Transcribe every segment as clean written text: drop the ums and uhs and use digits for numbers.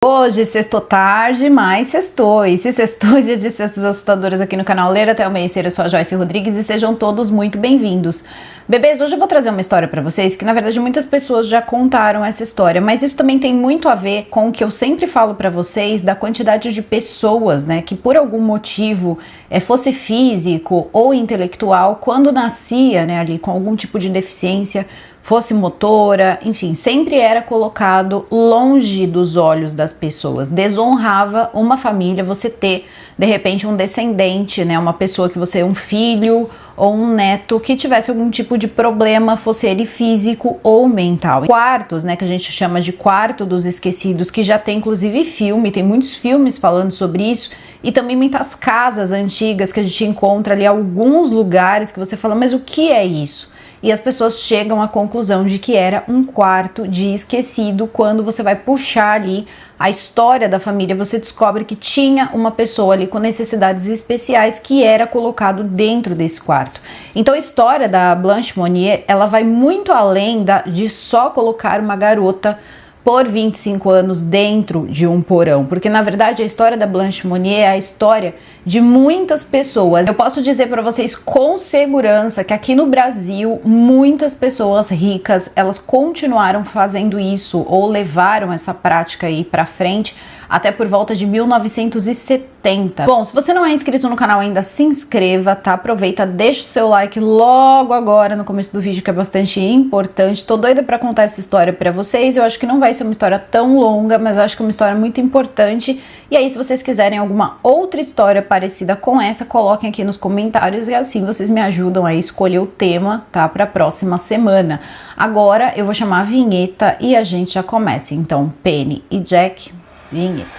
Hoje, sextou tarde, mas sextou. E se sextou, dia de sextas assustadoras aqui no canal Ler Até Amanhecer. Eu sou a Joyce Rodrigues e sejam todos muito bem-vindos. Bebês, hoje eu vou trazer uma história pra vocês que, na verdade, muitas pessoas já contaram essa história, mas isso também tem muito a ver com o que eu sempre falo pra vocês da quantidade de pessoas, né, que por algum motivo, fosse físico ou intelectual, quando nascia, né, ali com algum tipo de deficiência, fosse motora, enfim, sempre era colocado longe dos olhos das pessoas. Desonrava uma família você ter, de repente, um descendente, né, uma pessoa que você, um filho ou um neto que tivesse algum tipo de problema, fosse ele físico ou mental. Quartos, né, que a gente chama de quarto dos esquecidos, que já tem inclusive filme, tem muitos filmes falando sobre isso, e também muitas casas antigas que a gente encontra ali, alguns lugares que você fala, mas o que é isso? E as pessoas chegam à conclusão de que era um quarto de esquecido. Quando você vai puxar ali a história da família, você descobre que tinha uma pessoa ali com necessidades especiais que era colocado dentro desse quarto. Então a história da Blanche Monnier, ela vai muito além de só colocar uma garota por 25 anos dentro de um porão, porque na verdade a história da Blanche Monnier é a história de muitas pessoas. Eu posso dizer para vocês com segurança que aqui no Brasil muitas pessoas ricas, elas continuaram fazendo isso ou levaram essa prática aí para frente até por volta de 1970. Bom, se você não é inscrito no canal ainda, se inscreva, tá? Aproveita, deixa o seu like logo agora no começo do vídeo, que é bastante importante. Tô doida pra contar essa história pra vocês. Eu acho que não vai ser uma história tão longa, mas eu acho que é uma história muito importante. E aí, se vocês quiserem alguma outra história parecida com essa, coloquem aqui nos comentários e assim vocês me ajudam a escolher o tema, tá? Pra próxima semana. Agora eu vou chamar a vinheta e a gente já começa. Então, Penny e Jack, vinheta.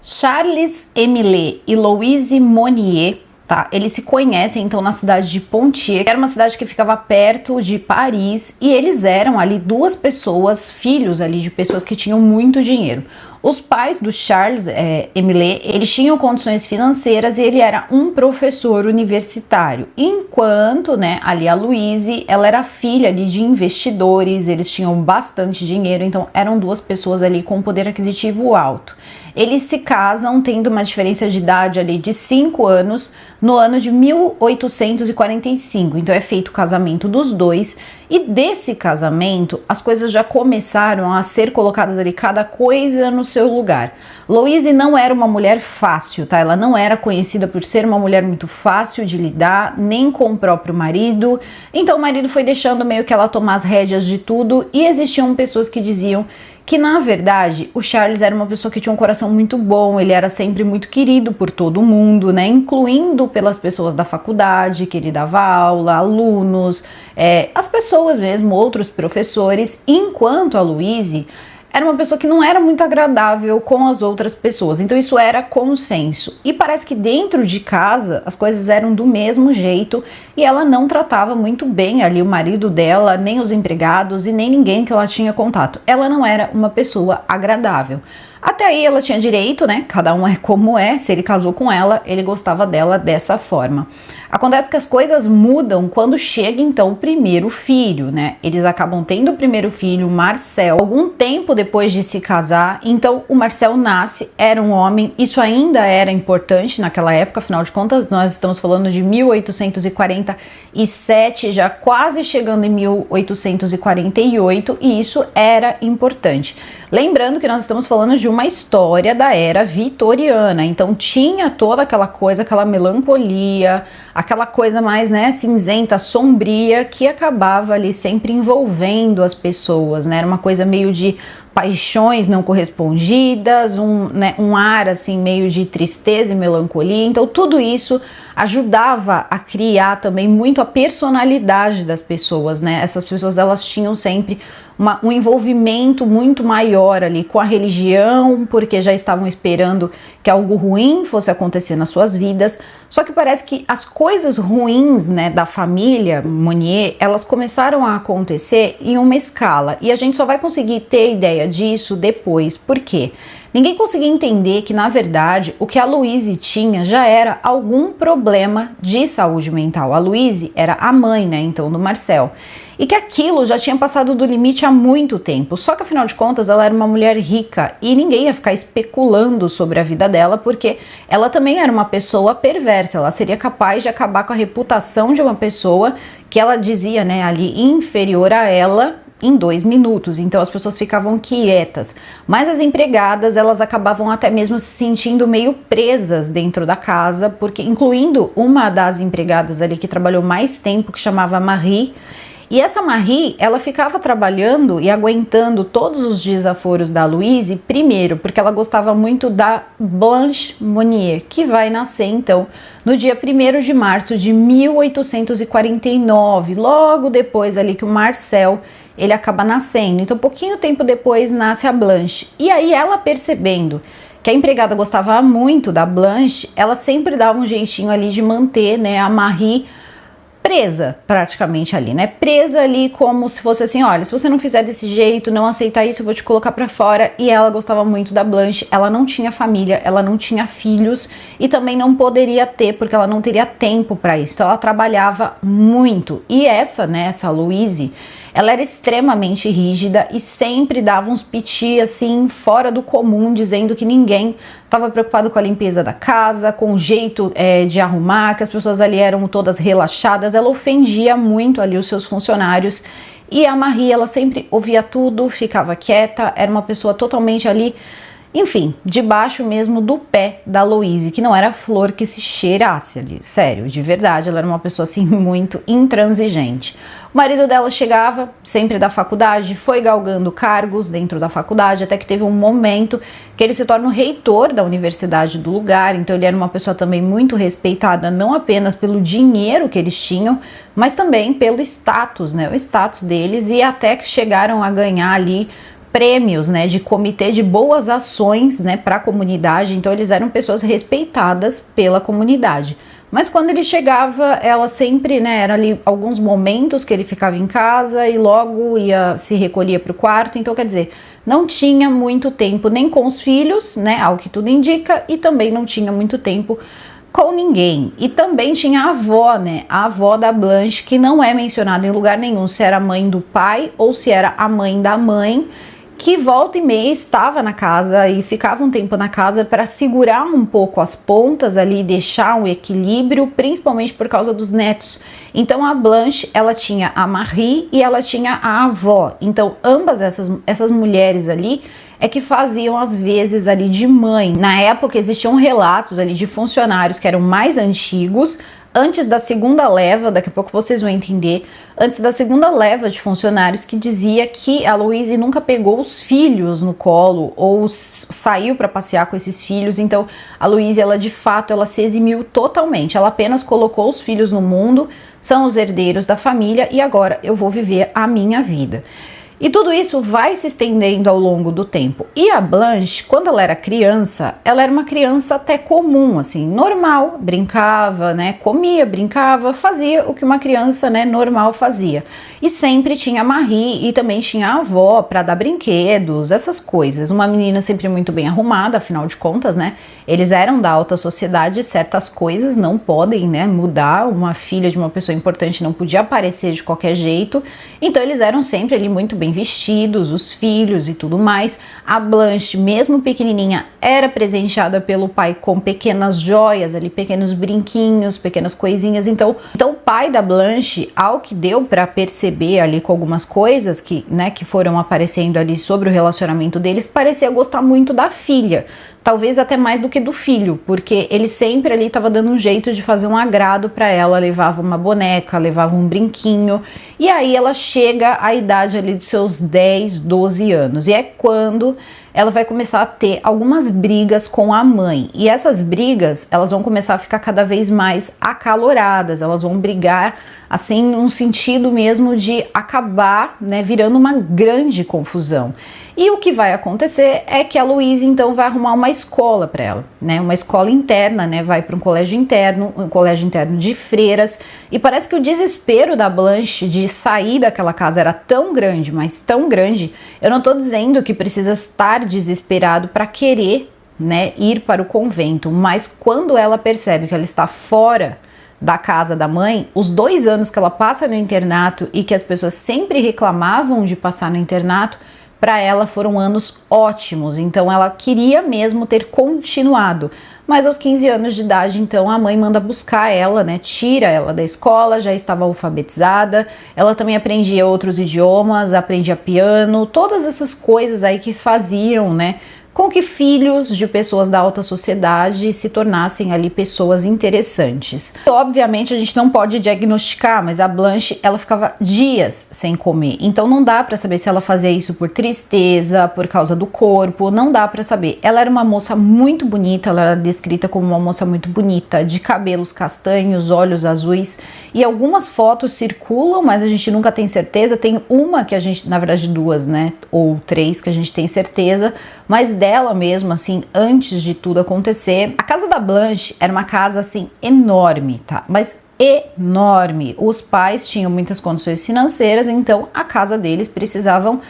Charles Emile e Louise Monnier, tá? Eles se conhecem então na cidade de Poitiers, que era uma cidade que ficava perto de Paris, e eles eram ali duas pessoas, filhos ali de pessoas que tinham muito dinheiro. Os pais do Charles Emile, eles tinham condições financeiras e ele era um professor universitário. Enquanto, né, ali a Louise, ela era filha ali de investidores, eles tinham bastante dinheiro, então eram duas pessoas ali com poder aquisitivo alto. Eles se casam tendo uma diferença de idade ali de 5 anos no ano de 1845. Então é feito o casamento dos dois e desse casamento as coisas já começaram a ser colocadas ali, cada coisa no seu lugar. Louise não era uma mulher fácil, tá? Ela não era conhecida por ser uma mulher muito fácil de lidar, nem com o próprio marido. Então o marido foi deixando meio que ela tomar as rédeas de tudo e existiam pessoas que diziam que na verdade o Charles era uma pessoa que tinha um coração muito bom, ele era sempre muito querido por todo mundo, né, incluindo pelas pessoas da faculdade, que ele dava aula, alunos, as pessoas mesmo, outros professores, enquanto a Louise era uma pessoa que não era muito agradável com as outras pessoas, então isso era consenso. E parece que dentro de casa as coisas eram do mesmo jeito e ela não tratava muito bem ali o marido dela, nem os empregados e nem ninguém que ela tinha contato. Ela não era uma pessoa agradável. Até aí ela tinha direito, né? Cada um é como é. Se ele casou com ela, ele gostava dela dessa forma. Acontece que as coisas mudam quando chega então o primeiro filho, né? Eles acabam tendo o primeiro filho, Marcel, algum tempo depois de se casar. Então o Marcel nasce, era um homem. Isso ainda era importante naquela época, afinal de contas nós estamos falando de 1847, já quase chegando em 1848, e isso era importante. Lembrando que nós estamos falando de uma história da era vitoriana, então tinha toda aquela coisa, aquela melancolia, aquela coisa mais, né, cinzenta, sombria, que acabava ali sempre envolvendo as pessoas, né, era uma coisa meio de paixões não correspondidas, um ar assim meio de tristeza e melancolia. Então tudo isso ajudava a criar também muito a personalidade das pessoas, né? Essas pessoas, elas tinham sempre um envolvimento muito maior ali com a religião, porque já estavam esperando que algo ruim fosse acontecer nas suas vidas. Só que parece que as coisas ruins, né, da família Monnier, elas começaram a acontecer em uma escala, e a gente só vai conseguir ter ideia disso depois. Por quê? Ninguém conseguia entender que, na verdade, o que a Louise tinha já era algum problema de saúde mental. A Louise era a mãe, né, então, do Marcel. E que aquilo já tinha passado do limite há muito tempo. Só que, afinal de contas, ela era uma mulher rica e ninguém ia ficar especulando sobre a vida dela, porque ela também era uma pessoa perversa. Ela seria capaz de acabar com a reputação de uma pessoa que ela dizia, né, ali inferior a ela em 2 minutos. Então as pessoas ficavam quietas. Mas as empregadas, elas acabavam até mesmo se sentindo meio presas dentro da casa, porque incluindo uma das empregadas ali que trabalhou mais tempo, que chamava Marie. E essa Marie, ela ficava trabalhando e aguentando todos os desaforos da Louise, primeiro, porque ela gostava muito da Blanche Monnier, que vai nascer, então, no dia 1º de março de 1849, logo depois ali que o Marcel, ele acaba nascendo. Então, pouquinho tempo depois, nasce a Blanche. E aí, ela percebendo que a empregada gostava muito da Blanche, ela sempre dava um jeitinho ali de manter, né, a Marie presa praticamente ali, né? Presa ali como se fosse assim, olha, se você não fizer desse jeito, não aceitar isso, eu vou te colocar pra fora. E ela gostava muito da Blanche, ela não tinha família, ela não tinha filhos e também não poderia ter, porque ela não teria tempo pra isso. Então ela trabalhava muito. E essa, né, essa Louise, ela era extremamente rígida e sempre dava uns piti assim fora do comum, dizendo que ninguém estava preocupado com a limpeza da casa, com o jeito de arrumar, que as pessoas ali eram todas relaxadas. Ela ofendia muito ali os seus funcionários. E a Marie, ela sempre ouvia tudo, ficava quieta, era uma pessoa totalmente ali, enfim, debaixo mesmo do pé da Louise, que não era flor que se cheirasse ali, sério, de verdade, ela era uma pessoa assim muito intransigente. O marido dela chegava sempre da faculdade, foi galgando cargos dentro da faculdade, até que teve um momento que ele se torna o reitor da universidade do lugar, então ele era uma pessoa também muito respeitada, não apenas pelo dinheiro que eles tinham, mas também pelo status, né, o status deles, e até que chegaram a ganhar ali prêmios, né, de comitê de boas ações, né, para a comunidade. Então eles eram pessoas respeitadas pela comunidade. Mas quando ele chegava, ela sempre, né, era ali alguns momentos que ele ficava em casa e logo se recolhia para o quarto. Então, quer dizer, não tinha muito tempo nem com os filhos, né, ao que tudo indica, e também não tinha muito tempo com ninguém. E também tinha a avó, né, a avó da Blanche, que não é mencionada em lugar nenhum se era a mãe do pai ou se era a mãe da mãe, que volta e meia estava na casa e ficava um tempo na casa para segurar um pouco as pontas ali e deixar um equilíbrio, principalmente por causa dos netos. Então a Blanche, ela tinha a Marie e ela tinha a avó. Então ambas essas mulheres ali é que faziam as vezes ali de mãe. Na época existiam relatos ali de funcionários que eram mais antigos, antes da segunda leva, daqui a pouco vocês vão entender, antes da segunda leva de funcionários, que dizia que a Louise nunca pegou os filhos no colo ou saiu para passear com esses filhos. Então a Louise, ela de fato, ela se eximiu totalmente, ela apenas colocou os filhos no mundo, são os herdeiros da família e agora eu vou viver a minha vida. E tudo isso vai se estendendo ao longo do tempo. E a Blanche, quando ela era criança, ela era uma criança até comum, assim, normal, brincava, né, comia, brincava, fazia o que uma criança, né, normal fazia. E sempre tinha a Marie e também tinha a avó para dar brinquedos, essas coisas. Uma menina sempre muito bem arrumada, afinal de contas, né, eles eram da alta sociedade, certas coisas não podem, né, mudar. Uma filha de uma pessoa importante não podia aparecer de qualquer jeito. Então eles eram sempre ali muito bem vestidos, os filhos e tudo mais. A Blanche, mesmo pequenininha, era presenteada pelo pai com pequenas joias ali, pequenos brinquinhos, pequenas coisinhas. Então o pai da Blanche, ao que deu para perceber ali com algumas coisas que, né, que foram aparecendo ali sobre o relacionamento deles, parecia gostar muito da filha. Talvez até mais do que do filho, porque ele sempre ali estava dando um jeito de fazer um agrado para ela, levava uma boneca, levava um brinquinho, e aí ela chega à idade ali dos seus 10, 12 anos, e é quando ela vai começar a ter algumas brigas com a mãe, e essas brigas, elas vão começar a ficar cada vez mais acaloradas, elas vão brigar, assim, num sentido mesmo de acabar, né, virando uma grande confusão. E o que vai acontecer é que a Louise, então, vai arrumar uma escola para ela, né? Uma escola interna, né? Vai para um colégio interno de freiras. E parece que o desespero da Blanche de sair daquela casa era tão grande, mas tão grande. Eu não tô dizendo que precisa estar olhar desesperado para querer, né, ir para o convento, mas quando ela percebe que ela está fora da casa da mãe, os 2 anos que ela passa no internato e que as pessoas sempre reclamavam de passar no internato, para ela foram anos ótimos, então ela queria mesmo ter continuado. Mas aos 15 anos de idade, então, a mãe manda buscar ela, né? Tira ela da escola, já estava alfabetizada. Ela também aprendia outros idiomas, aprendia piano, todas essas coisas aí que faziam, né, com que filhos de pessoas da alta sociedade se tornassem ali pessoas interessantes. Obviamente a gente não pode diagnosticar, mas a Blanche, ela ficava dias sem comer, então não dá para saber se ela fazia isso por tristeza, por causa do corpo, não dá para saber. Ela era uma moça muito bonita, ela era descrita como uma moça muito bonita, de cabelos castanhos, olhos azuis, e algumas fotos circulam, mas a gente nunca tem certeza. Tem uma que a gente, na verdade 2, né, ou 3 que a gente tem certeza, mas dela mesmo, assim, antes de tudo acontecer. A casa da Blanche era uma casa, assim, enorme, tá? Mas enorme. Os pais tinham muitas condições financeiras, então a casa deles precisavam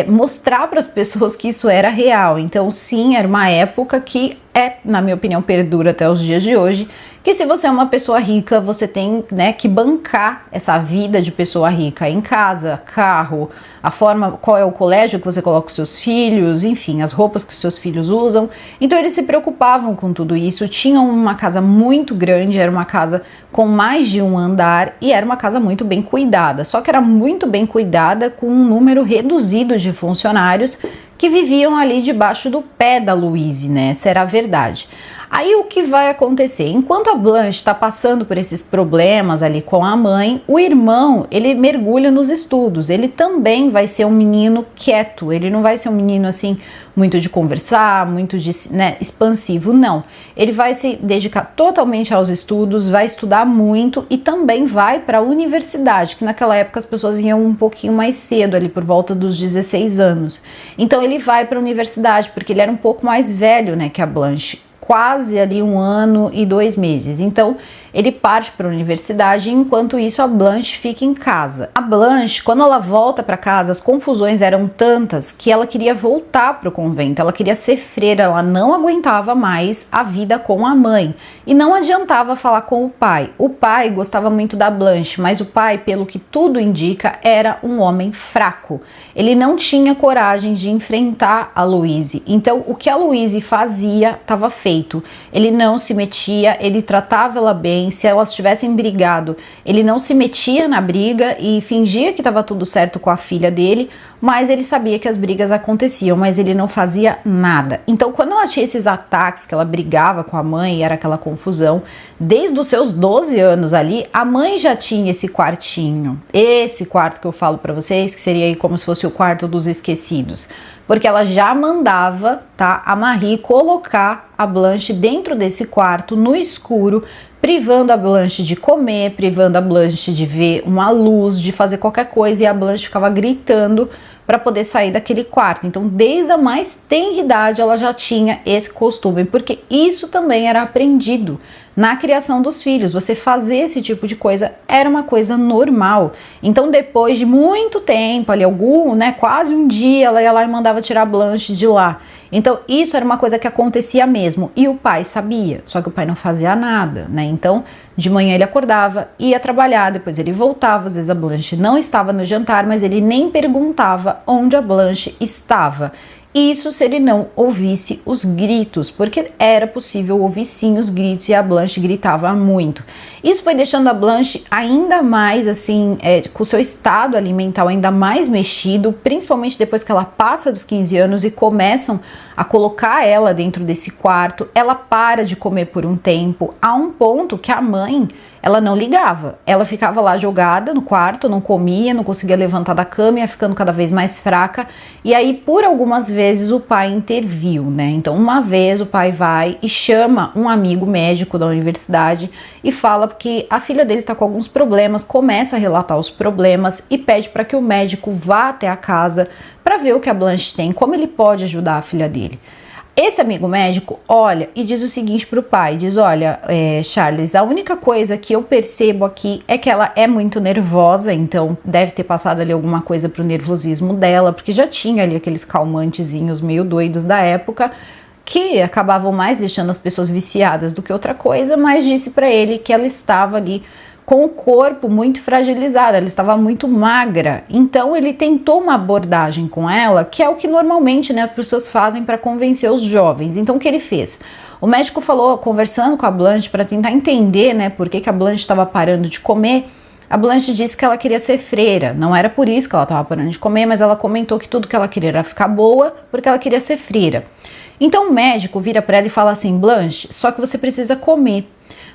mostrar para as pessoas que isso era real. Então, sim, era uma época que na minha opinião, perdura até os dias de hoje, que se você é uma pessoa rica, você tem, né, que bancar essa vida de pessoa rica em casa, carro, a forma, qual é o colégio que você coloca os seus filhos, enfim, as roupas que os seus filhos usam. Então eles se preocupavam com tudo isso, tinham uma casa muito grande, era uma casa com mais de um andar e era uma casa muito bem cuidada, só que era muito bem cuidada com um número reduzido de funcionários que viviam ali debaixo do pé da Louise, né? Essa era a verdade. Aí o que vai acontecer? Enquanto a Blanche está passando por esses problemas ali com a mãe, o irmão, ele mergulha nos estudos. Ele também vai ser um menino quieto, ele não vai ser um menino assim muito de conversar, muito de, né, expansivo, não. Ele vai se dedicar totalmente aos estudos, vai estudar muito e também vai para a universidade, que naquela época as pessoas iam um pouquinho mais cedo, ali por volta dos 16 anos. Então ele vai para a universidade, porque ele era um pouco mais velho, né, que a Blanche. Quase ali 1 ano e 2 meses. Então ele parte para a universidade e enquanto isso a Blanche fica em casa. A Blanche, quando ela volta para casa, as confusões eram tantas que ela queria voltar para o convento, ela queria ser freira, ela não aguentava mais a vida com a mãe e não adiantava falar com o pai. O pai gostava muito da Blanche, mas o pai, pelo que tudo indica, era um homem fraco. Ele não tinha coragem de enfrentar a Louise. Então o que a Louise fazia estava feito. Ele não se metia, ele tratava ela bem. Se elas tivessem brigado, ele não se metia na briga e fingia que estava tudo certo com a filha dele, mas ele sabia que as brigas aconteciam, mas ele não fazia nada. Então, quando ela tinha esses ataques, que ela brigava com a mãe e era aquela confusão, desde os seus 12 anos ali, a mãe já tinha esse quartinho, esse quarto que eu falo para vocês, que seria aí como se fosse o quarto dos esquecidos, porque ela já mandava, tá, a Marie colocar a Blanche dentro desse quarto, no escuro, privando a Blanche de comer, privando a Blanche de ver uma luz, de fazer qualquer coisa, e a Blanche ficava gritando para poder sair daquele quarto. Então, desde a mais tenra idade, ela já tinha esse costume, porque isso também era aprendido na criação dos filhos. Você fazer esse tipo de coisa era uma coisa normal. Então, depois de muito tempo, ali quase um dia, ela ia lá e mandava tirar a Blanche de lá. Então, isso era uma coisa que acontecia mesmo. E o pai sabia, só que o pai não fazia nada, né? Então, de manhã ele acordava, ia trabalhar, depois ele voltava. Às vezes a Blanche não estava no jantar, mas ele nem perguntava onde a Blanche estava. Isso se ele não ouvisse os gritos, porque era possível ouvir sim os gritos e a Blanche gritava muito. Isso foi deixando a Blanche ainda mais assim, com o seu estado alimentar ainda mais mexido, principalmente depois que ela passa dos 15 anos e começam a colocar ela dentro desse quarto. Ela para de comer por um tempo, a um ponto que a mãe, ela não ligava, ela ficava lá jogada no quarto, não comia, não conseguia levantar da cama, ia ficando cada vez mais fraca, e aí por algumas vezes o pai interviu, né? Então uma vez o pai vai e chama um amigo médico da universidade e fala que a filha dele tá com alguns problemas, começa a relatar os problemas e pede para que o médico vá até a casa para ver o que a Blanche tem, como ele pode ajudar a filha dele. Esse amigo médico olha e diz o seguinte pro pai, diz, olha, Charles, a única coisa que eu percebo aqui é que ela é muito nervosa, então deve ter passado ali alguma coisa pro nervosismo dela, porque já tinha ali aqueles calmantezinhos meio doidos da época, que acabavam mais deixando as pessoas viciadas do que outra coisa, mas disse para ele que ela estava ali com o corpo muito fragilizado, ela estava muito magra. Então ele tentou uma abordagem com ela, que é o que normalmente, né, as pessoas fazem para convencer os jovens. Então o que ele fez? O médico falou, conversando com a Blanche para tentar entender, né, por que a Blanche estava parando de comer. A Blanche disse que ela queria ser freira, não era por isso que ela estava parando de comer, mas ela comentou que tudo que ela queria era ficar boa, porque ela queria ser freira. Então o médico vira para ela e fala assim, Blanche, só que você precisa comer.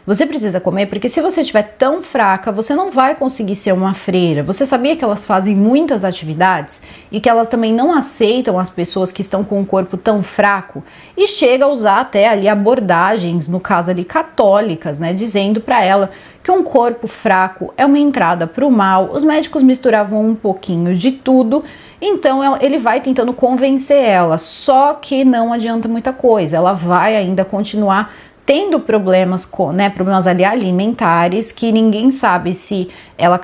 Você precisa comer porque se você estiver tão fraca, você não vai conseguir ser uma freira. Você sabia que elas fazem muitas atividades e que elas também não aceitam as pessoas que estão com o corpo tão fraco? E chega a usar até ali abordagens, no caso ali católicas, né, dizendo para ela que um corpo fraco é uma entrada para o mal. Os médicos misturavam um pouquinho de tudo, então ele vai tentando convencer ela, só que não adianta muita coisa. Ela vai ainda continuar tendo problemas problemas ali alimentares, que ninguém sabe se ela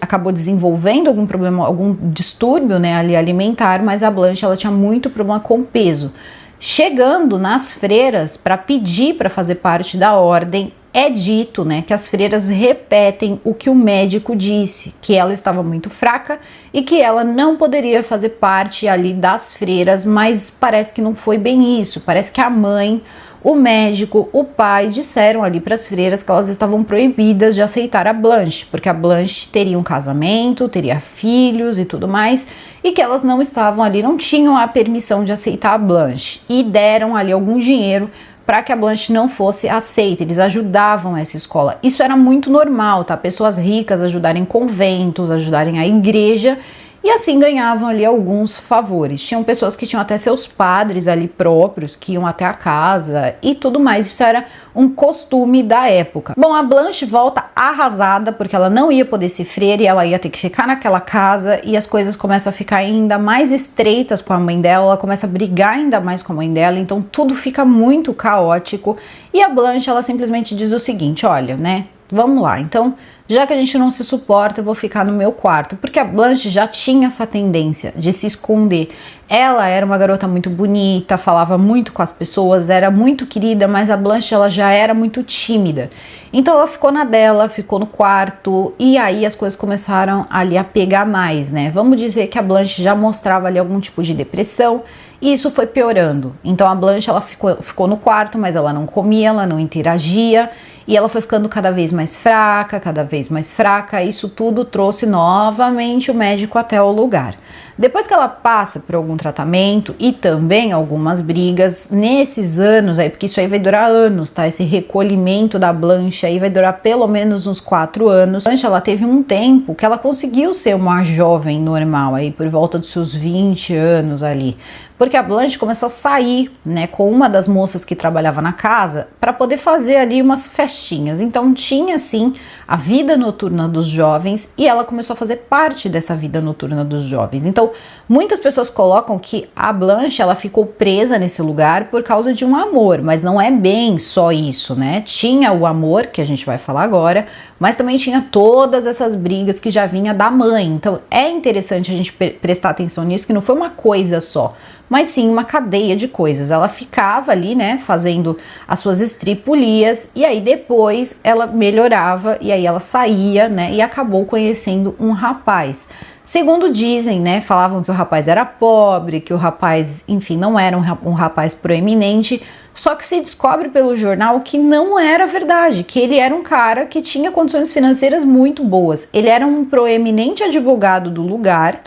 acabou desenvolvendo algum problema, algum distúrbio, né, ali alimentar, mas a Blanche ela tinha muito problema com peso. Chegando nas freiras para pedir para fazer parte da ordem, é dito, né, que as freiras repetem o que o médico disse, que ela estava muito fraca e que ela não poderia fazer parte ali das freiras, mas parece que não foi bem isso, parece que a mãe, o médico, o pai disseram ali para as freiras que elas estavam proibidas de aceitar a Blanche, porque a Blanche teria um casamento, teria filhos e tudo mais, e que elas não estavam ali, não tinham a permissão de aceitar a Blanche, e deram ali algum dinheiro para que a Blanche não fosse aceita. Eles ajudavam essa escola. Isso era muito normal, tá? Pessoas ricas ajudarem conventos, ajudarem a igreja, e assim ganhavam ali alguns favores. Tinham pessoas que tinham até seus padres ali próprios, que iam até a casa e tudo mais. Isso era um costume da época. Bom, a Blanche volta arrasada, porque ela não ia poder ser freira e ela ia ter que ficar naquela casa, e as coisas começam a ficar ainda mais estreitas com a mãe dela, ela começa a brigar ainda mais com a mãe dela, então tudo fica muito caótico. E a Blanche, ela simplesmente diz o seguinte, olha, né, vamos lá, então, já que a gente não se suporta, eu vou ficar no meu quarto. Porque a Blanche já tinha essa tendência de se esconder. Ela era uma garota muito bonita, falava muito com as pessoas, era muito querida, mas a Blanche ela já era muito tímida. Então ela ficou na dela, ficou no quarto, e aí as coisas começaram ali a pegar mais, né? Vamos dizer que a Blanche já mostrava ali algum tipo de depressão, e isso foi piorando. Então a Blanche ela ficou no quarto, mas ela não comia, ela não interagia, e ela foi ficando cada vez mais fraca, isso tudo trouxe novamente o médico até o lugar. Depois que ela passa por algum tratamento e também algumas brigas, nesses anos aí, porque isso aí vai durar anos, tá? Esse recolhimento da Blanche aí vai durar pelo menos uns 4 anos. A Blanche, ela teve um tempo que ela conseguiu ser uma jovem normal aí, por volta dos seus 20 anos ali. Porque a Blanche começou a sair, né, com uma das moças que trabalhava na casa para poder fazer ali umas festinhas. Então tinha sim a vida noturna dos jovens e ela começou a fazer parte dessa vida noturna dos jovens. Então muitas pessoas colocam que a Blanche ela ficou presa nesse lugar por causa de um amor, mas não é bem só isso, né? Tinha o amor que a gente vai falar agora, mas também tinha todas essas brigas que já vinha da mãe. Então é interessante a gente prestar atenção nisso, que não foi uma coisa só, mas sim uma cadeia de coisas. Ela ficava ali, né, fazendo as suas estripulias, e aí depois ela melhorava, e aí ela saía, né, e acabou conhecendo um rapaz. Segundo dizem, né, falavam que o rapaz era pobre, que o rapaz, enfim, não era um rapaz proeminente, só que se descobre pelo jornal que não era verdade, que ele era um cara que tinha condições financeiras muito boas. Ele era um proeminente advogado do lugar,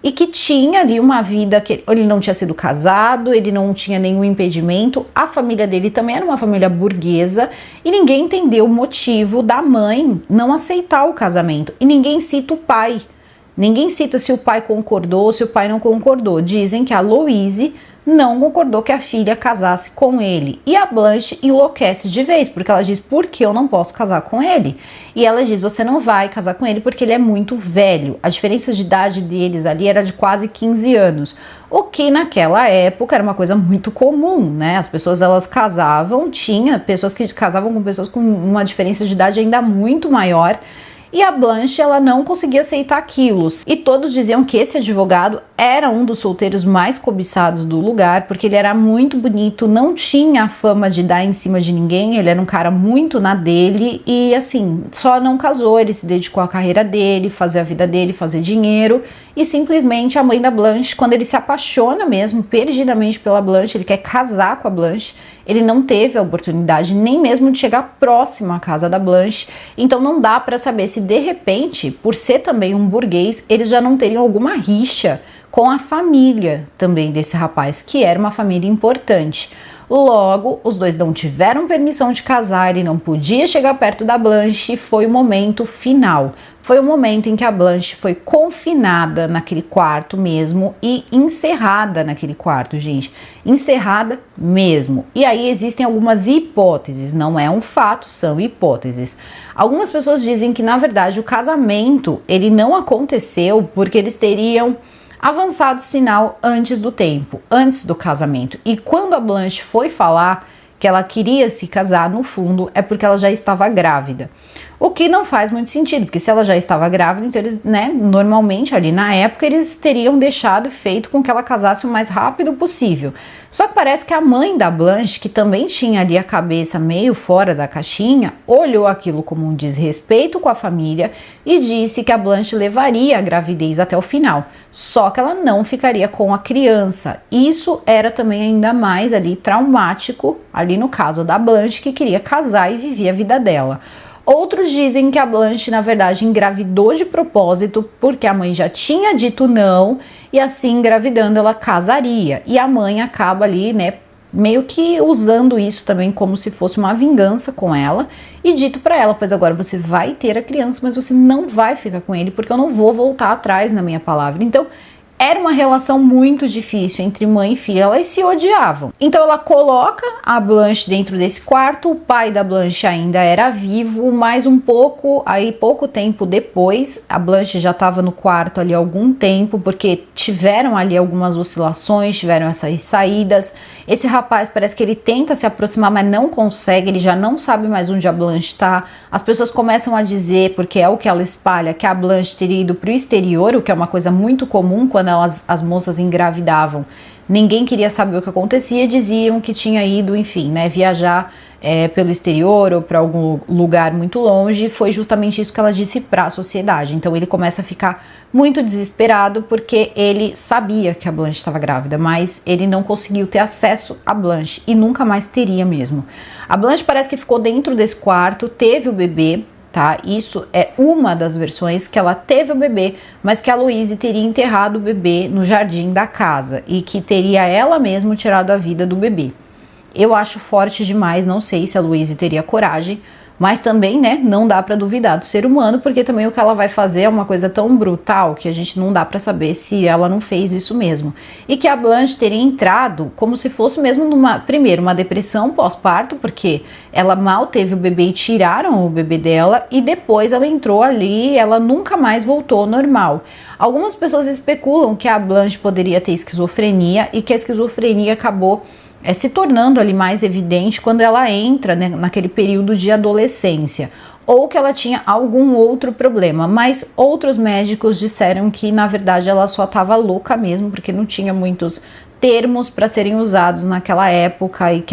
e que tinha ali uma vida que ele não tinha sido casado, ele não tinha nenhum impedimento, a família dele também era uma família burguesa, e ninguém entendeu o motivo da mãe não aceitar o casamento, e ninguém cita o pai, ninguém cita se o pai concordou ou se o pai não concordou. Dizem que a Louise não concordou que a filha casasse com ele. E a Blanche enlouquece de vez, porque ela diz, por que eu não posso casar com ele? E ela diz, você não vai casar com ele porque ele é muito velho. A diferença de idade deles ali era de quase 15 anos. O que naquela época era uma coisa muito comum, né? As pessoas, elas casavam, tinha pessoas que casavam com pessoas com uma diferença de idade ainda muito maior. E a Blanche, ela não conseguia aceitar aquilo. E todos diziam que esse advogado era um dos solteiros mais cobiçados do lugar, porque ele era muito bonito, não tinha a fama de dar em cima de ninguém, ele era um cara muito na dele e assim, só não casou, ele se dedicou à carreira dele, fazer a vida dele, fazer dinheiro. E simplesmente a mãe da Blanche, quando ele se apaixona mesmo, perdidamente pela Blanche, ele quer casar com a Blanche, ele não teve a oportunidade nem mesmo de chegar próximo à casa da Blanche, então não dá para saber se de repente, por ser também um burguês, eles já não teriam alguma rixa com a família também desse rapaz, que era uma família importante. Logo, os dois não tiveram permissão de casar, ele não podia chegar perto da Blanche, foi o momento final. Foi o momento em que a Blanche foi confinada naquele quarto mesmo e encerrada naquele quarto, gente. Encerrada mesmo. E aí existem algumas hipóteses, não é um fato, são hipóteses. Algumas pessoas dizem que, na verdade, o casamento, ele não aconteceu porque eles teriam avançado sinal antes do tempo, antes do casamento. E quando a Blanche foi falar que ela queria se casar, no fundo, é porque ela já estava grávida. O que não faz muito sentido, porque se ela já estava grávida, então eles, né, normalmente ali na época, eles teriam deixado feito com que ela casasse o mais rápido possível. Só que parece que a mãe da Blanche, que também tinha ali a cabeça meio fora da caixinha, olhou aquilo como um desrespeito com a família e disse que a Blanche levaria a gravidez até o final, só que ela não ficaria com a criança. Isso era também ainda mais ali traumático, ali no caso da Blanche, que queria casar e viver a vida dela. Outros dizem que a Blanche, na verdade, engravidou de propósito, porque a mãe já tinha dito não, e assim, engravidando, ela casaria. E a mãe acaba ali, né, meio que usando isso também como se fosse uma vingança com ela, e dito para ela, pois agora você vai ter a criança, mas você não vai ficar com ele, porque eu não vou voltar atrás na minha palavra. Então, era uma relação muito difícil entre mãe e filha, elas se odiavam. Então ela coloca a Blanche dentro desse quarto, o pai da Blanche ainda era vivo, mas pouco tempo depois, a Blanche já estava no quarto ali há algum tempo, porque tiveram ali algumas oscilações, tiveram essas saídas. Esse rapaz parece que ele tenta se aproximar, mas não consegue, ele já não sabe mais onde a Blanche está. As pessoas começam a dizer, porque é o que ela espalha, que a Blanche teria ido para o exterior, o que é uma coisa muito comum quando as moças engravidavam. Ninguém queria saber o que acontecia, diziam que tinha ido, enfim, né, viajar pelo exterior ou para algum lugar muito longe. Foi justamente isso que ela disse para a sociedade. Então ele começa a ficar muito desesperado porque ele sabia que a Blanche estava grávida, mas ele não conseguiu ter acesso a Blanche e nunca mais teria mesmo. A Blanche parece que ficou dentro desse quarto, teve o bebê, tá? Isso é uma das versões, que ela teve o bebê, mas que a Louise teria enterrado o bebê no jardim da casa e que teria ela mesma tirado a vida do bebê. Eu acho forte demais, não sei se a Louise teria coragem, mas também, né, não dá para duvidar do ser humano, porque também o que ela vai fazer é uma coisa tão brutal que a gente não dá para saber se ela não fez isso mesmo. E que a Blanche teria entrado como se fosse mesmo primeiro, uma depressão pós-parto, porque ela mal teve o bebê e tiraram o bebê dela, e depois ela entrou ali e ela nunca mais voltou ao normal. Algumas pessoas especulam que a Blanche poderia ter esquizofrenia e que a esquizofrenia acabou se tornando ali mais evidente quando ela entra, né, naquele período de adolescência, ou que ela tinha algum outro problema, mas outros médicos disseram que na verdade ela só estava louca mesmo, porque não tinha muitos termos para serem usados naquela época e que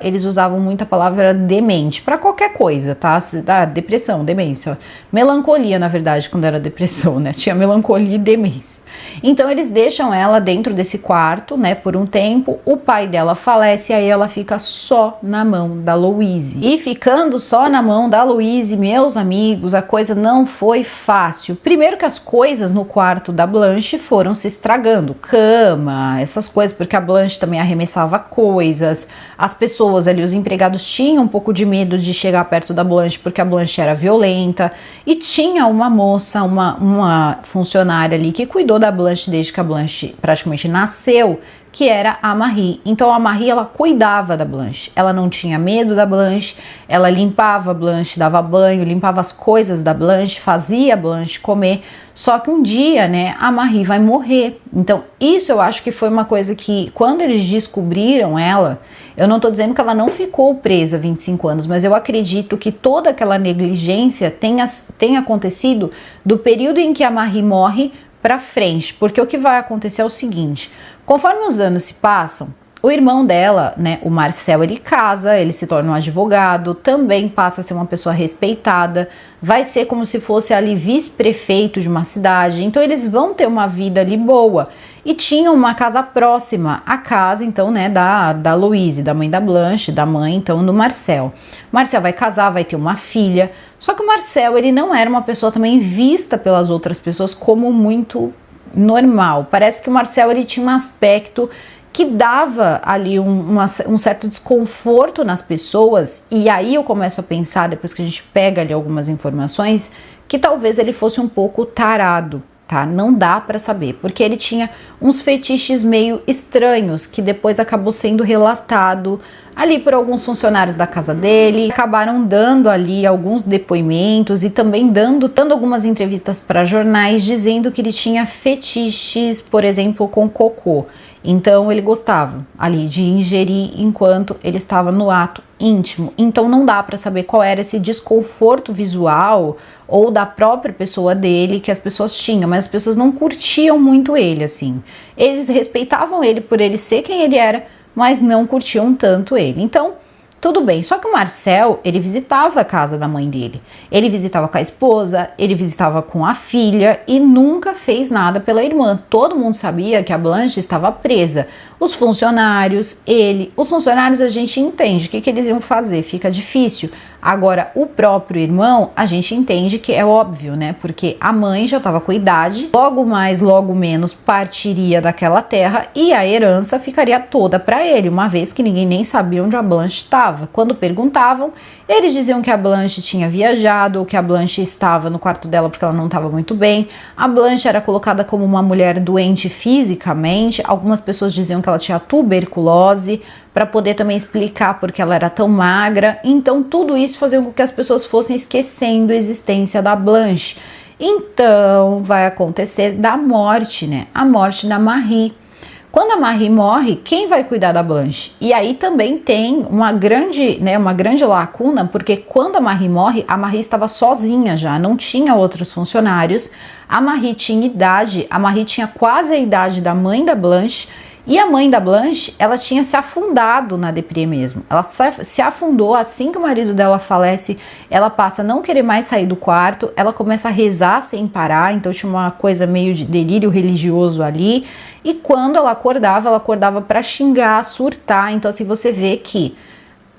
eles usavam muito a palavra demente para qualquer coisa, tá? Depressão, demência, melancolia, na verdade, quando era depressão, né? Tinha melancolia e demência. Então eles deixam ela dentro desse quarto, né, por um tempo. O pai dela falece e aí ela fica só na mão da Louise. E ficando só na mão da Louise, meus amigos, a coisa não foi fácil. Primeiro que as coisas no quarto da Blanche foram se estragando, cama, essas coisas, porque a Blanche também arremessava coisas. As pessoas ali, os empregados tinham um pouco de medo de chegar perto da Blanche, porque a Blanche era violenta. E tinha uma moça, uma funcionária ali que cuidou da Blanche desde que a Blanche praticamente nasceu, que era a Marie. Então a Marie, ela cuidava da Blanche, ela não tinha medo da Blanche, ela limpava a Blanche, dava banho, limpava as coisas da Blanche, fazia a Blanche comer. Só que um dia, né, a Marie vai morrer. Então isso eu acho que foi uma coisa que, quando eles descobriram ela, eu não tô dizendo que ela não ficou presa 25 anos, mas eu acredito que toda aquela negligência tenha acontecido do período em que a Marie morre para frente, porque o que vai acontecer é o seguinte: conforme os anos se passam, o irmão dela, né, o Marcel, ele casa, ele se torna um advogado, também passa a ser uma pessoa respeitada, vai ser como se fosse ali vice-prefeito de uma cidade, então eles vão ter uma vida ali boa. E tinham uma casa próxima, a casa então, né, da Louise, da mãe da Blanche, da mãe então do Marcel. Marcel vai casar, vai ter uma filha, só que o Marcel, ele não era uma pessoa também vista pelas outras pessoas como muito normal. Parece que o Marcel, ele tinha um aspecto que dava ali um certo desconforto nas pessoas, e aí eu começo a pensar, depois que a gente pega ali algumas informações, que talvez ele fosse um pouco tarado, tá? Não dá pra saber, porque ele tinha uns fetiches meio estranhos, que depois acabou sendo relatado ali por alguns funcionários da casa dele, acabaram dando ali alguns depoimentos e também dando algumas entrevistas para jornais, dizendo que ele tinha fetiches, por exemplo, com cocô. Então ele gostava ali de ingerir enquanto ele estava no ato íntimo. Então não dá para saber qual era esse desconforto visual ou da própria pessoa dele que as pessoas tinham, mas as pessoas não curtiam muito ele, assim. Eles respeitavam ele por ele ser quem ele era, mas não curtiam tanto ele. Então, tudo bem. Só que o Marcel, ele visitava a casa da mãe dele. Ele visitava com a esposa, ele visitava com a filha e nunca fez nada pela irmã. Todo mundo sabia que a Blanche estava presa. Os funcionários, os funcionários a gente entende o que eles iam fazer, fica difícil. Agora, o próprio irmão, a gente entende que é óbvio, né? Porque a mãe já estava com idade, logo mais, logo menos partiria daquela terra e a herança ficaria toda para ele, uma vez que ninguém nem sabia onde a Blanche estava. Quando perguntavam, eles diziam que a Blanche tinha viajado ou que a Blanche estava no quarto dela porque ela não estava muito bem. A Blanche era colocada como uma mulher doente fisicamente. Algumas pessoas diziam que ela tinha tuberculose, para poder também explicar porque ela era tão magra. Então tudo isso fazia com que as pessoas fossem esquecendo a existência da Blanche. Então vai acontecer da morte, né? A morte da Marie. Quando a Marie morre, quem vai cuidar da Blanche? E aí também tem uma grande lacuna, porque quando a Marie estava sozinha já, não tinha outros funcionários. A Marie tinha idade, a Marie tinha quase a idade da mãe da Blanche. E a mãe da Blanche, ela tinha se afundado na deprê mesmo. Ela se afundou assim que o marido dela falece. Ela passa a não querer mais sair do quarto. Ela começa a rezar sem parar. Então tinha uma coisa meio de delírio religioso ali. E quando ela acordava para xingar, surtar. Então assim, você vê que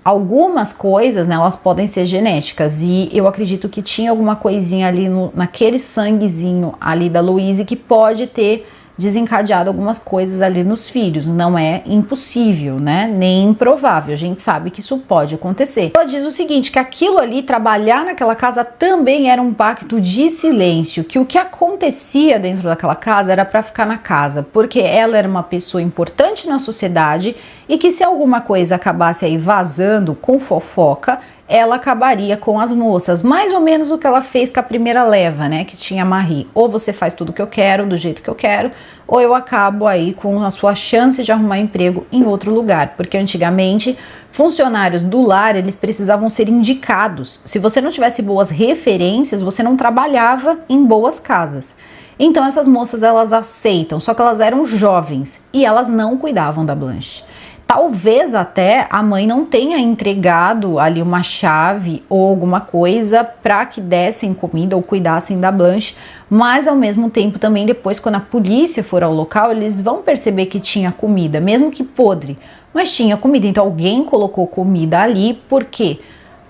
algumas coisas, né, elas podem ser genéticas. E eu acredito que tinha alguma coisinha ali naquele sanguezinho ali da Louise que pode ter desencadeado algumas coisas ali nos filhos. Não é impossível, né? Nem improvável. A gente sabe que isso pode acontecer. Ela diz o seguinte, que aquilo ali, trabalhar naquela casa também era um pacto de silêncio, que o que acontecia dentro daquela casa era para ficar na casa, porque ela era uma pessoa importante na sociedade e que se alguma coisa acabasse aí vazando com fofoca, ela acabaria com as moças, mais ou menos o que ela fez com a primeira leva, né, que tinha a Marie. Ou você faz tudo que eu quero, do jeito que eu quero, ou eu acabo aí com a sua chance de arrumar emprego em outro lugar, porque antigamente funcionários do lar, eles precisavam ser indicados. Se você não tivesse boas referências, você não trabalhava em boas casas. Então essas moças, elas aceitam, só que elas eram jovens e elas não cuidavam da Blanche. Talvez até a mãe não tenha entregado ali uma chave ou alguma coisa para que dessem comida ou cuidassem da Blanche, mas ao mesmo tempo também depois, quando a polícia for ao local, eles vão perceber que tinha comida, mesmo que podre, mas tinha comida. Então alguém colocou comida ali, porque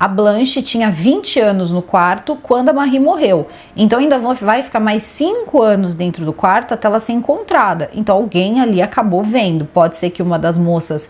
a Blanche tinha 20 anos no quarto quando a Marie morreu. Então ainda vai ficar mais 5 anos dentro do quarto até ela ser encontrada. Então alguém ali acabou vendo. Pode ser que uma das moças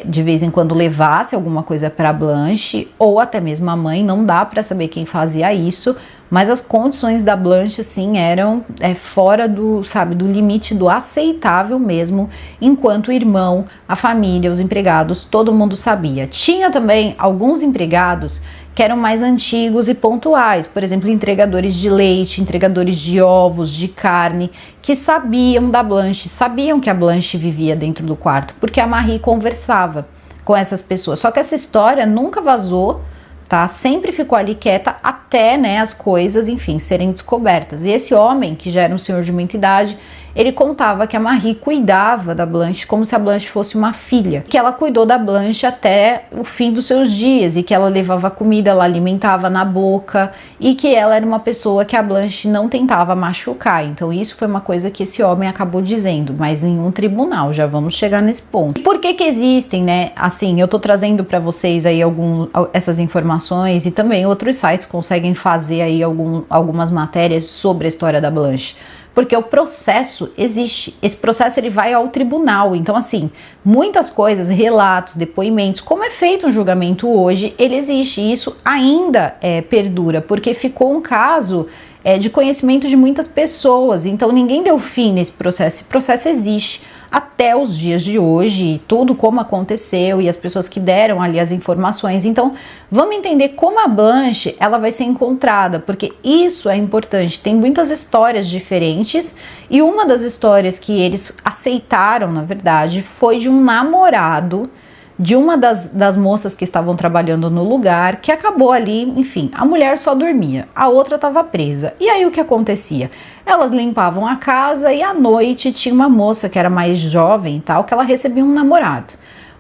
de vez em quando levasse alguma coisa para Blanche, ou até mesmo a mãe, não dá para saber quem fazia isso, mas as condições da Blanche, assim, eram fora do, sabe, do limite do aceitável mesmo, enquanto o irmão, a família, os empregados, todo mundo sabia. Tinha também alguns empregados que eram mais antigos e pontuais, por exemplo, entregadores de leite, entregadores de ovos, de carne, que sabiam da Blanche, sabiam que a Blanche vivia dentro do quarto, porque a Marie conversava com essas pessoas. Só que essa história nunca vazou, tá? Sempre ficou ali quieta até, né, as coisas, enfim, serem descobertas. E esse homem, que já era um senhor de muita idade, ele contava que a Marie cuidava da Blanche como se a Blanche fosse uma filha, que ela cuidou da Blanche até o fim dos seus dias e que ela levava comida, ela alimentava na boca e que ela era uma pessoa que a Blanche não tentava machucar. Então isso foi uma coisa que esse homem acabou dizendo, mas em um tribunal, já vamos chegar nesse ponto. E por que existem, né, assim, eu tô trazendo para vocês aí essas informações e também outros sites conseguem fazer aí algumas matérias sobre a história da Blanche. Porque o processo existe, esse processo ele vai ao tribunal, então assim, muitas coisas, relatos, depoimentos, como é feito um julgamento hoje, ele existe e isso ainda perdura, porque ficou um caso de conhecimento de muitas pessoas, então ninguém deu fim nesse processo, esse processo existe até os dias de hoje, tudo como aconteceu e as pessoas que deram ali as informações. Então, vamos entender como a Blanche ela vai ser encontrada, porque isso é importante. Tem muitas histórias diferentes e uma das histórias que eles aceitaram, na verdade, foi de um namorado de uma das moças que estavam trabalhando no lugar, que acabou ali, enfim, a mulher só dormia, a outra estava presa. E aí o que acontecia? Elas limpavam a casa e à noite tinha uma moça que era mais jovem e tal, que ela recebia um namorado.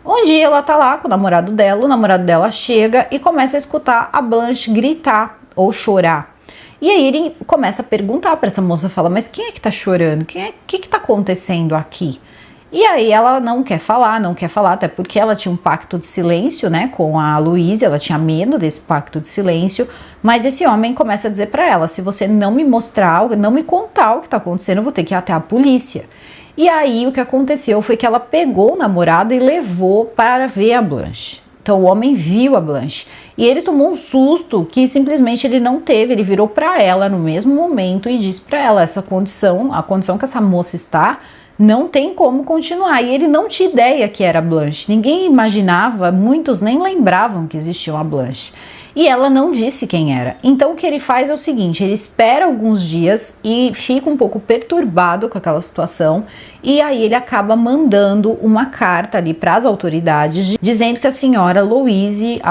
Um dia ela tá lá com o namorado dela chega e começa a escutar a Blanche gritar ou chorar. E aí ele começa a perguntar para essa moça, fala, mas quem é que tá chorando? O que tá acontecendo aqui? E aí ela não quer falar, até porque ela tinha um pacto de silêncio, né, com a Louise, ela tinha medo desse pacto de silêncio, mas esse homem começa a dizer para ela, se você não me mostrar, não me contar o que tá acontecendo, eu vou ter que ir até a polícia. E aí o que aconteceu foi que ela pegou o namorado e levou para ver a Blanche. Então o homem viu a Blanche e ele tomou um susto que simplesmente ele não teve, ele virou para ela no mesmo momento e disse para ela, a condição que essa moça está, não tem como continuar. E ele não tinha ideia que era Blanche. Ninguém imaginava, muitos nem lembravam que existia uma Blanche. E ela não disse quem era. Então o que ele faz é o seguinte, ele espera alguns dias e fica um pouco perturbado com aquela situação. E aí ele acaba mandando uma carta ali para as autoridades, dizendo que a senhora Louise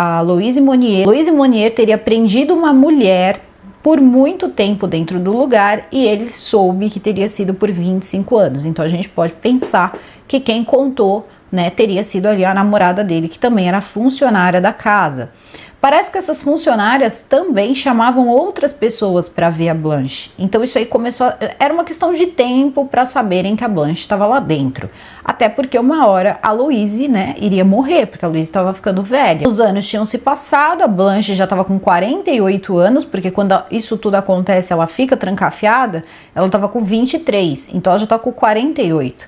Monnier teria prendido uma mulher por muito tempo dentro do lugar e ele soube que teria sido por 25 anos. Então a gente pode pensar que quem contou, né, teria sido ali a namorada dele, que também era funcionária da casa. Parece que essas funcionárias também chamavam outras pessoas para ver a Blanche. Então isso aí era uma questão de tempo para saberem que a Blanche estava lá dentro. Até porque uma hora a Louise, né, iria morrer, porque a Louise estava ficando velha. Os anos tinham se passado, a Blanche já estava com 48 anos, porque quando isso tudo acontece, ela fica trancafiada, ela estava com 23, então ela já está com 48.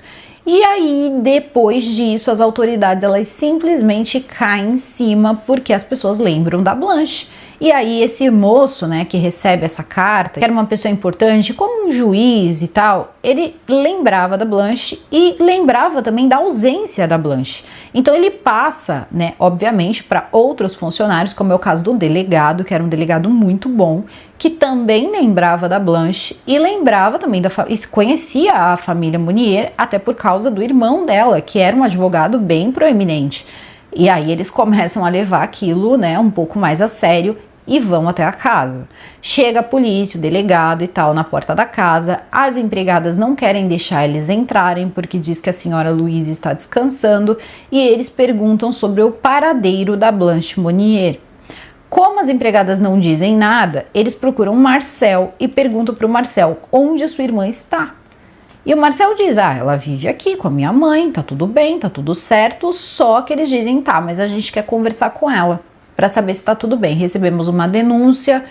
E aí, depois disso, as autoridades, elas simplesmente caem em cima porque as pessoas lembram da Blanche. E aí, esse moço, né, que recebe essa carta, que era uma pessoa importante, como um juiz e tal, ele lembrava da Blanche e lembrava também da ausência da Blanche. Então, ele passa, né, obviamente, para outros funcionários, como é o caso do delegado, que era um delegado muito bom, que também lembrava da Blanche e lembrava também e conhecia a família Monnier, até por causa do irmão dela, que era um advogado bem proeminente. E aí eles começam a levar aquilo, né, um pouco mais a sério e vão até a casa. Chega a polícia, o delegado e tal na porta da casa. As empregadas não querem deixar eles entrarem porque diz que a senhora Louise está descansando e eles perguntam sobre o paradeiro da Blanche Monnier. Como as empregadas não dizem nada, eles procuram o Marcel e perguntam para o Marcel onde a sua irmã está. E o Marcel diz, ela vive aqui com a minha mãe, tá tudo bem, tá tudo certo, só que eles dizem, tá, mas a gente quer conversar com ela para saber se tá tudo bem. Recebemos uma denúncia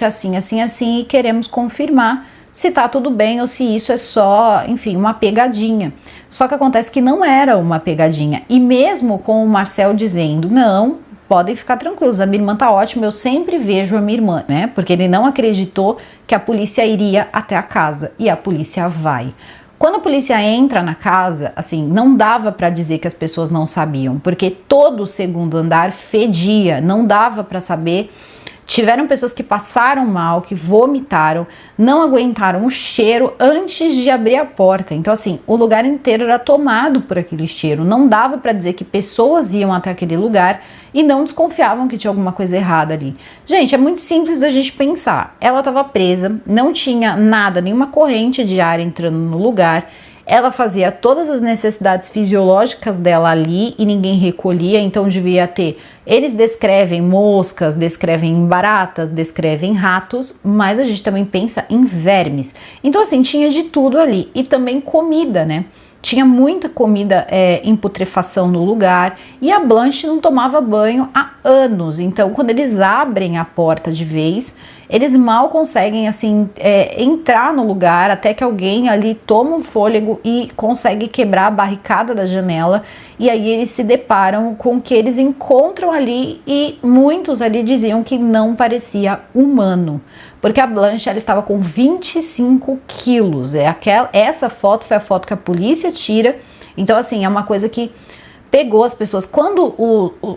assim, assim, assim, e queremos confirmar se tá tudo bem ou se isso é só, enfim, uma pegadinha. Só que acontece que não era uma pegadinha. E mesmo com o Marcel dizendo, não, podem ficar tranquilos, a minha irmã tá ótima, eu sempre vejo a minha irmã, né? Porque ele não acreditou que a polícia iria até a casa, e a polícia vai. Quando a polícia entra na casa, assim, não dava para dizer que as pessoas não sabiam, porque todo o segundo andar fedia, não dava para saber. Tiveram pessoas que passaram mal, que vomitaram, não aguentaram o cheiro antes de abrir a porta. Então, assim, o lugar inteiro era tomado por aquele cheiro. Não dava para dizer que pessoas iam até aquele lugar e não desconfiavam que tinha alguma coisa errada ali. Gente, é muito simples da gente pensar. Ela estava presa, não tinha nada, nenhuma corrente de ar entrando no lugar. Ela fazia todas as necessidades fisiológicas dela ali e ninguém recolhia, então devia ter. Eles descrevem moscas, descrevem baratas, descrevem ratos, mas a gente também pensa em vermes. Então, assim, tinha de tudo ali. E também comida, né? Tinha muita comida em putrefação no lugar e a Blanche não tomava banho há anos. Então, quando eles abrem a porta de vez, eles mal conseguem assim entrar no lugar até que alguém ali toma um fôlego e consegue quebrar a barricada da janela. E aí eles se deparam com o que eles encontram ali e muitos ali diziam que não parecia humano. Porque a Blanche, ela estava com 25 quilos. Essa foto foi a foto que a polícia tira. Então, assim, é uma coisa que pegou as pessoas. Quando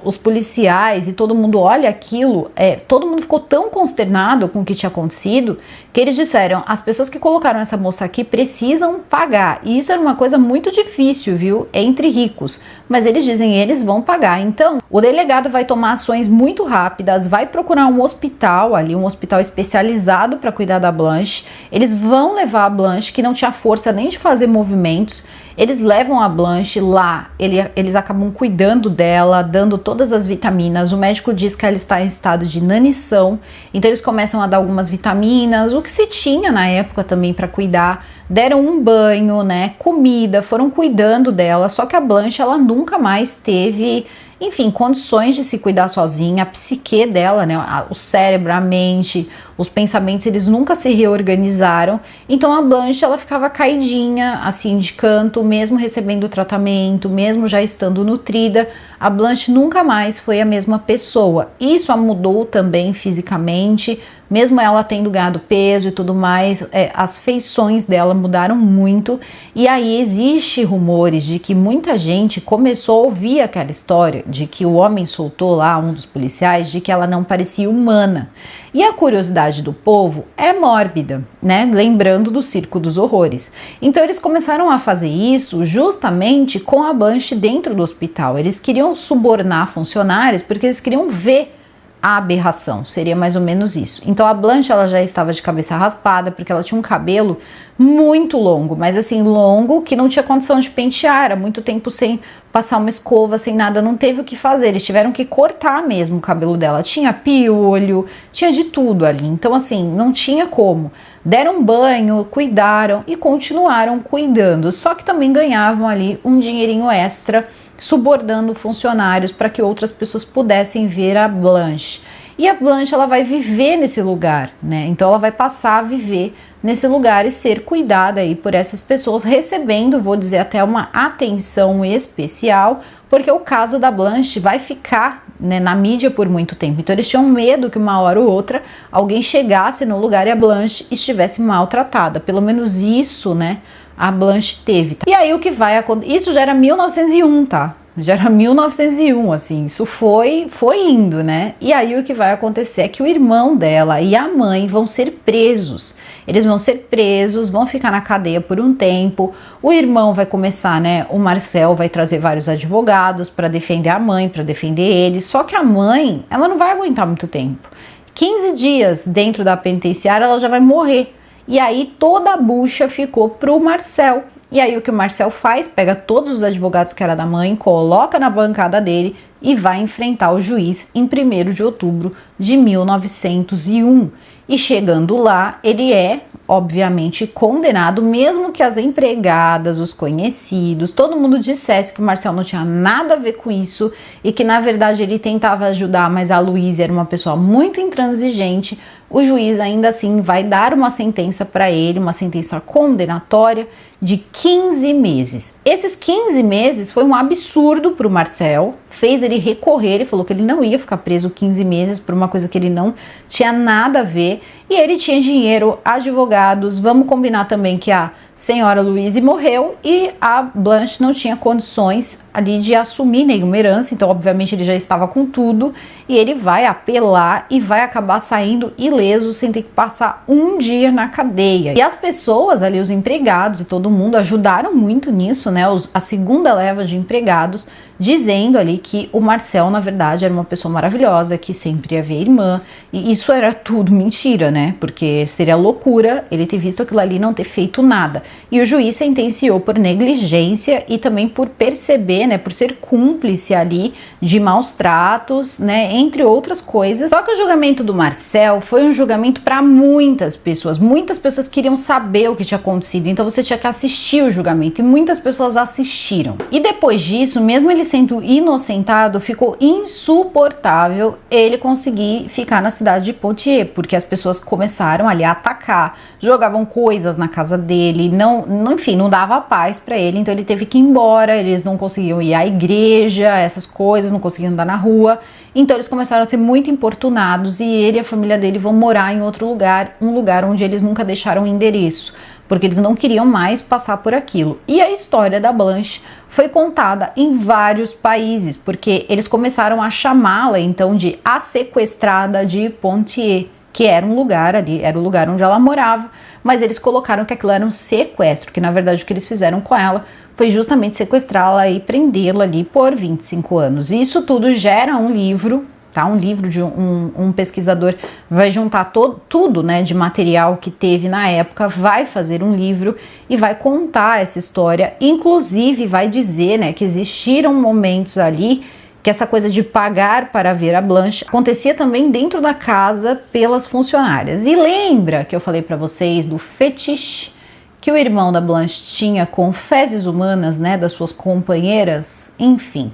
os policiais e todo mundo olha aquilo, todo mundo ficou tão consternado com o que tinha acontecido, que eles disseram, as pessoas que colocaram essa moça aqui precisam pagar. E isso era uma coisa muito difícil, viu? Entre ricos. Mas eles dizem, eles vão pagar. Então, o delegado vai tomar ações muito rápidas, vai procurar um hospital ali, um hospital especializado para cuidar da Blanche. Eles vão levar a Blanche, que não tinha força nem de fazer movimentos. Eles levam a Blanche lá, eles acabam cuidando dela, dando todas as vitaminas. O médico diz que ela está em estado de inanição, então eles começam a dar algumas vitaminas, o que se tinha na época também para cuidar. Deram um banho, né, comida, foram cuidando dela, só que a Blanche, ela nunca mais teve, enfim, condições de se cuidar sozinha. A psique dela, né, o cérebro, a mente, os pensamentos, eles nunca se reorganizaram. Então a Blanche, ela ficava caidinha, assim, de canto, mesmo recebendo tratamento, mesmo já estando nutrida. A Blanche nunca mais foi a mesma pessoa. Isso a mudou também fisicamente, mesmo ela tendo ganhado peso e tudo mais, as feições dela mudaram muito. E aí existe rumores de que muita gente começou a ouvir aquela história de que o homem soltou lá, um dos policiais, de que ela não parecia humana. E a curiosidade do povo é mórbida, né? Lembrando do Circo dos Horrores. Então eles começaram a fazer isso justamente com a Blanche dentro do hospital. Eles queriam subornar funcionários porque eles queriam ver a aberração, seria mais ou menos isso. Então a Blanche, ela já estava de cabeça raspada, porque ela tinha um cabelo muito longo, mas assim, longo que não tinha condição de pentear, era muito tempo sem passar uma escova, sem nada, não teve o que fazer, eles tiveram que cortar mesmo o cabelo dela, tinha piolho, tinha de tudo ali, então assim, não tinha como. Deram banho, cuidaram e continuaram cuidando, só que também ganhavam ali um dinheirinho extra, subornando funcionários para que outras pessoas pudessem ver a Blanche. E a Blanche, ela vai viver nesse lugar, né? Então ela vai passar a viver nesse lugar e ser cuidada aí por essas pessoas, recebendo, vou dizer, até uma atenção especial, porque o caso da Blanche vai ficar, né, na mídia por muito tempo. Então eles tinham medo que uma hora ou outra alguém chegasse no lugar e a Blanche estivesse maltratada. Pelo menos isso, né, a Blanche teve. E aí o que vai acontecer? Isso já era 1901, tá? Já era 1901, assim, isso foi indo, né? E aí o que vai acontecer é que o irmão dela e a mãe vão ser presos. Eles vão ser presos, vão ficar na cadeia por um tempo. O irmão vai começar, né? O Marcel vai trazer vários advogados para defender a mãe, para defender ele. Só que a mãe, ela não vai aguentar muito tempo. 15 dias dentro da penitenciária, ela já vai morrer. E aí toda a bucha ficou pro Marcel. E aí o que o Marcel faz? Pega todos os advogados que era da mãe, coloca na bancada dele e vai enfrentar o juiz em 1º de outubro de 1901. E chegando lá, ele é, obviamente, condenado, mesmo que as empregadas, os conhecidos, todo mundo dissesse que o Marcel não tinha nada a ver com isso e que, na verdade, ele tentava ajudar, mas a Louise era uma pessoa muito intransigente. o juiz ainda assim vai dar uma sentença para ele, uma sentença condenatória de 15 meses. Esses 15 meses foi um absurdo para o Marcel, fez ele recorrer, ele falou que ele não ia ficar preso 15 meses por uma coisa que ele não tinha nada a ver, e ele tinha dinheiro, advogados, vamos combinar também que a senhora Louise morreu e a Blanche não tinha condições ali de assumir nenhuma herança, então obviamente ele já estava com tudo, e ele vai apelar e vai acabar saindo ileso sem ter que passar um dia na cadeia. E as pessoas ali, os empregados e todo mundo ajudaram muito nisso, né? A segunda leva de empregados, dizendo ali que o Marcel, na verdade, era uma pessoa maravilhosa, que sempre ia ver a irmã, e isso era tudo mentira, né? Porque seria loucura ele ter visto aquilo ali e não ter feito nada. E o juiz sentenciou por negligência e também por perceber, né, por ser cúmplice ali de maus tratos, né, entre outras coisas. Só que o julgamento do Marcel foi um julgamento para muitas pessoas queriam saber o que tinha acontecido, então você tinha que assistir o julgamento, e muitas pessoas assistiram. E depois disso, mesmo ele sendo inocentado, ficou insuportável ele conseguir ficar na cidade de Poitiers, porque as pessoas começaram ali a atacar, jogavam coisas na casa dele, enfim, não dava paz para ele, então ele teve que ir embora, eles não conseguiam ir à igreja, essas coisas, não conseguiam andar na rua, então eles começaram a ser muito importunados, e ele e a família dele vão morar em outro lugar, um lugar onde eles nunca deixaram endereço, porque eles não queriam mais passar por aquilo. E a história da Blanche foi contada em vários países, porque eles começaram a chamá-la então de a sequestrada de Poitiers, que era um lugar ali, era o lugar onde ela morava, mas eles colocaram que aquilo era um sequestro, que na verdade o que eles fizeram com ela foi justamente sequestrá-la e prendê-la ali por 25 anos. E isso tudo gera um livro, tá? Um livro de um pesquisador vai juntar tudo, né, de material que teve na época, vai fazer um livro e vai contar essa história, inclusive vai dizer, né, que existiram momentos ali que essa coisa de pagar para ver a Blanche acontecia também dentro da casa pelas funcionárias. E lembra que eu falei para vocês do fetiche que o irmão da Blanche tinha com fezes humanas, né, das suas companheiras? Enfim,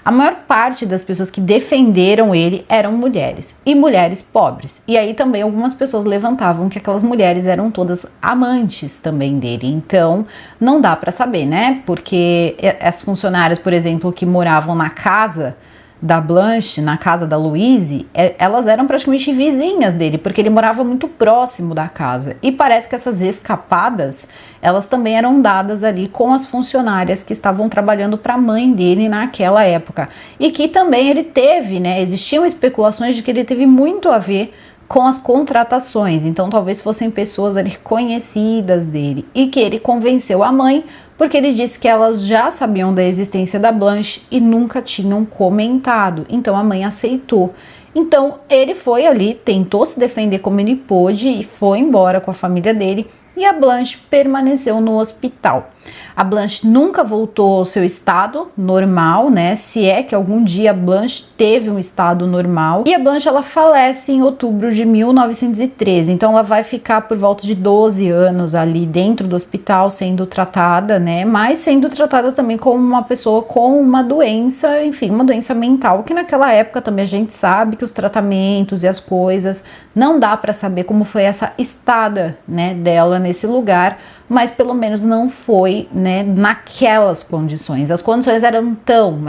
a maior parte das pessoas que defenderam ele eram mulheres, e mulheres pobres. E aí também algumas pessoas levantavam que aquelas mulheres eram todas amantes também dele. Então não dá para saber, né? Porque as funcionárias, por exemplo, que moravam na casa da Blanche, na casa da Louise, elas eram praticamente vizinhas dele, porque ele morava muito próximo da casa. E parece que essas escapadas, elas também eram dadas ali com as funcionárias que estavam trabalhando para a mãe dele naquela época. E que também ele teve, né, existiam especulações de que ele teve muito a ver com as contratações, então talvez fossem pessoas ali conhecidas dele, e que ele convenceu a mãe, porque ele disse que elas já sabiam da existência da Blanche e nunca tinham comentado, então a mãe aceitou. Então ele foi ali, tentou se defender como ele pôde e foi embora com a família dele, e a Blanche permaneceu no hospital. A Blanche nunca voltou ao seu estado normal, né? Se é que algum dia a Blanche teve um estado normal. E a Blanche, ela falece em outubro de 1913. Então ela vai ficar por volta de 12 anos ali dentro do hospital sendo tratada, né? Mas sendo tratada também como uma pessoa com uma doença, enfim, uma doença mental, que naquela época também a gente sabe que os tratamentos e as coisas, não dá para saber como foi essa estada, né, dela nesse lugar, mas pelo menos não foi, né, naquelas condições. As condições eram tão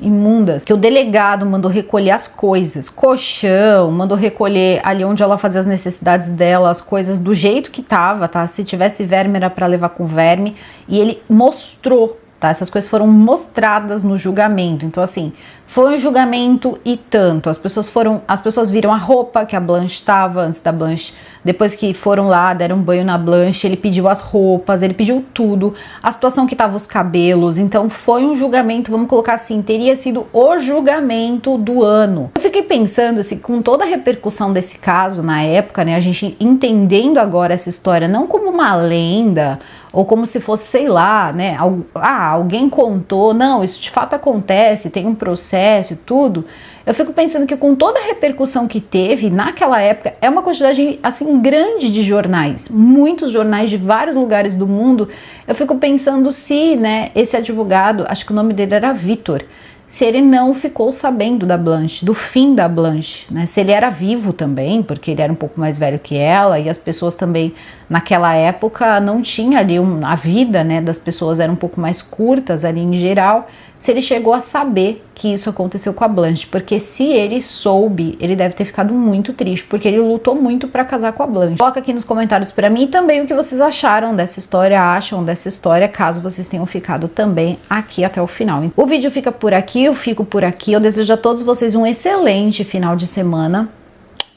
imundas, que o delegado mandou recolher as coisas, colchão, mandou recolher ali onde ela fazia as necessidades dela, as coisas do jeito que tava, tá? Se tivesse verme era para levar com verme, e ele mostrou, tá? Essas coisas foram mostradas no julgamento. Então assim, foi um julgamento e tanto. As pessoas viram a roupa que a Blanche estava antes da Blanche, depois que foram lá, deram um banho na Blanche, ele pediu as roupas, ele pediu tudo, a situação que tava os cabelos. Então foi um julgamento, vamos colocar assim, teria sido o julgamento do ano. Eu fiquei pensando assim, com toda a repercussão desse caso na época, né, a gente entendendo agora essa história não como uma lenda, ou como se fosse, sei lá, né, alguém contou, não, isso de fato acontece, tem um processo e tudo. Eu fico pensando que com toda a repercussão que teve naquela época, é uma quantidade assim grande de jornais, muitos jornais de vários lugares do mundo. Eu fico pensando se, né, esse advogado, acho que o nome dele era Vitor, se ele não ficou sabendo da Blanche, do fim da Blanche, né? Se ele era vivo também, porque ele era um pouco mais velho que ela, e as pessoas também naquela época não tinha ali a vida, né, das pessoas era um pouco mais curtas ali em geral. Se ele chegou a saber que isso aconteceu com a Blanche, porque se ele soube, ele deve ter ficado muito triste, porque ele lutou muito para casar com a Blanche. Coloca aqui nos comentários para mim também o que vocês acharam dessa história, caso vocês tenham ficado também aqui até o final. O vídeo fica por aqui, eu fico por aqui, eu desejo a todos vocês um excelente final de semana,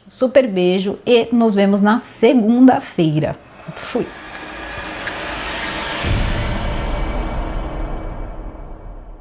super beijo e nos vemos na segunda-feira. Fui!